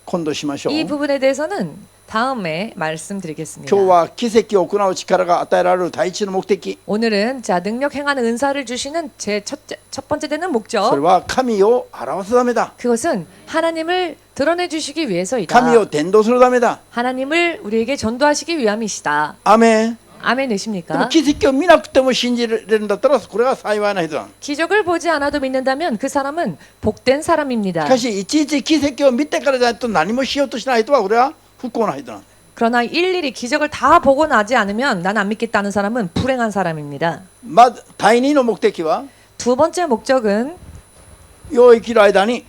今度しましょう。 이 今 부분에 대해서는 다음에 말씀드리겠습니다. 日は奇跡を行う力が与えられる第一の目的。 오늘은 자 능력 행하는 은사를 주시는 첫 번째 되는 それ 목적 は神を表すためだ。 그것은 하나님을 드러내 주시기 위해서이다. 神を伝道するためだ。 하나님을 우리에게 전도하시기 위함이시다. アメン。 아멘 でも 되십니까? 奇跡を見なくても信じれるんだったらこれが幸いな人だ。 기적을 보지 않아도 믿는다면 그 사람은 복된 し 사람입니다. かしいちいち奇跡を見てからじゃないと何もしようとしない人はこれは不幸な人なんだ。 그러나 일일이 기적을 다 보고 나지 않으면 난 안 믿겠다는 사람은 불행한 사람입니다. まず第二の目的は 두 번째 목적은 世を生きる間に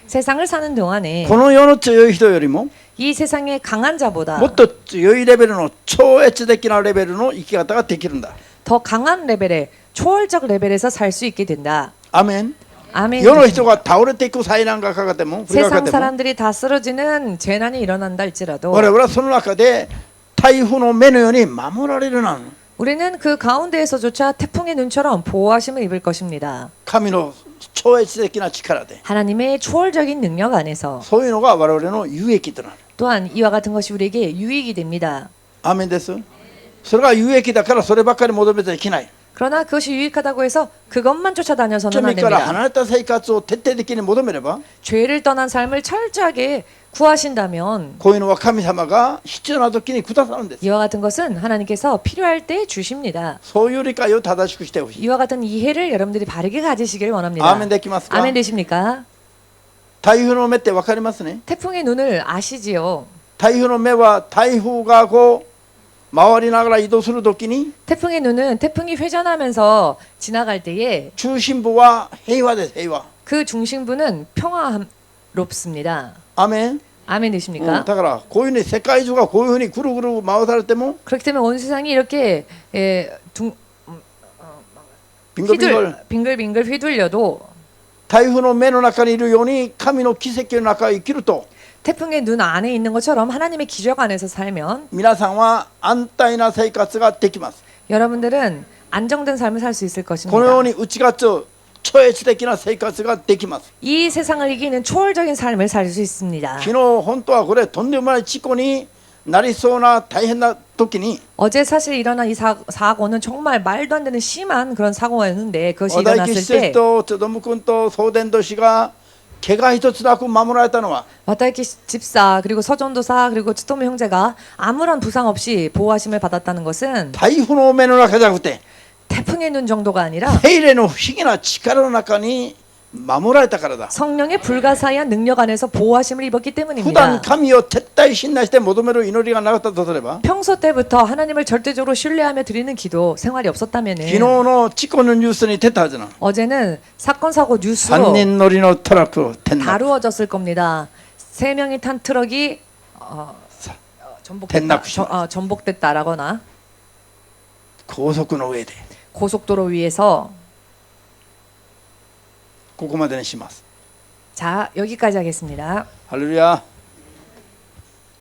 세상을 사는 동안에 この世の強い人よりも 이 세상의 강한 자보다 もっと強いレベルの超越的なレベルの生き方ができるんだ。 더 강한 레벨의 초월적 레벨에서 살 수 있게 된다. アメン。 아멘. 世の人が倒れていく災難がかかっても降りかかっ 세상 ても 사람들이 다 쓰러지는 재난이 일어난다 我 할지라도 々はその中で台風の目のように守られるなん。 우리는 그 가운데에서조차 태풍의 눈처럼 보호하심을 입을 것입니다. 神の超越的な力で 하나님의 초월적인 능력 안에서 そういうのが我々の有益となる。 또한 이와 같은 것이 우리에게 유익이 됩니다. アーメンです。それが有益だからそればっかり求めてはいけない。 그러나 그것이 유익하다고 해서 그것만 쫓아다녀서는 안 罪から 됩니다. 離れた生活を徹底的に求めれば 죄를 떠난 삶을 철저하게 구하신다면 こういうのは神様が必要な時にくださるんです。 이와 같은 것은 하나님께서 필요할 때 주십니다. そういう理解を正しくしてほしい。 이와 같은 이해를 여러분들이 바르게 가지시길 원합니다. アーメンできますか？ 아멘 되십니까? 台風の目って分かりますね。 태풍의 눈을 아시지요? 台風の目は台風がこう回りながら移動するときに 태풍의 눈은 태풍이 회전하면서 지나갈 때에 中心部は平和です。平和。 그 중심부는 평화롭습니다. アメン。 아멘 うん 되십니까? だからこういうふうに世界中がこういうふうにぐるぐる回されても 그렇기 때문에 온 세상이 이렇게 빙글빙글 휘둘려도 台風の目の中にいるように神の奇跡の中を生きると 태풍의 눈 안에 있는 것처럼 하나님의 기적 안에서 살면 皆さんは安泰な生活ができます。 여러분들은 안정된 삶을 살 수 있을 このよう 것입니다. に打ち勝つ超越的な生活ができます。 이 세상을 이기는 초월적인 삶을 살 수 있습니다. 昨日本当はこれとんでもない事故になりそうな大変な時に 어제 사실 일어난 이 사고는 정말 말도 안 되는 심한 그런 사고였는데 그것이 小田急施 일어났을 設 때 と津留君と送電都市が怪我一つなく守られたのは 와타이키 집사 그리고 서전도사 그리고 츠토무 형제가 아무런 부상 없이 보호하심을 받았다는 것은 台風の目の中じゃなくて 태풍의 눈 정도가 아니라 聖霊の不思議な力の中に守られたからだ。 성령의 불가사의한 능력 안에서 보호하심을 입었기 普段 때문입니다. 神を徹底信頼して求める祈りがなかったとすれば 평소 때부터 하나님을 절대적으로 신뢰하며 드리는 기도 생활이 昨日 없었다면 の事故のニュースに出たはずな 어제는 사건 사고 3 뉴스로 人乗りのトラックを転落 다루어졌을 겁니다. 3명이 탄 트럭이 전복됐다라거나 高速の上で 고속도로 위에서 ここまでにします。 자 여기까지 하겠습니다. ハレルヤ。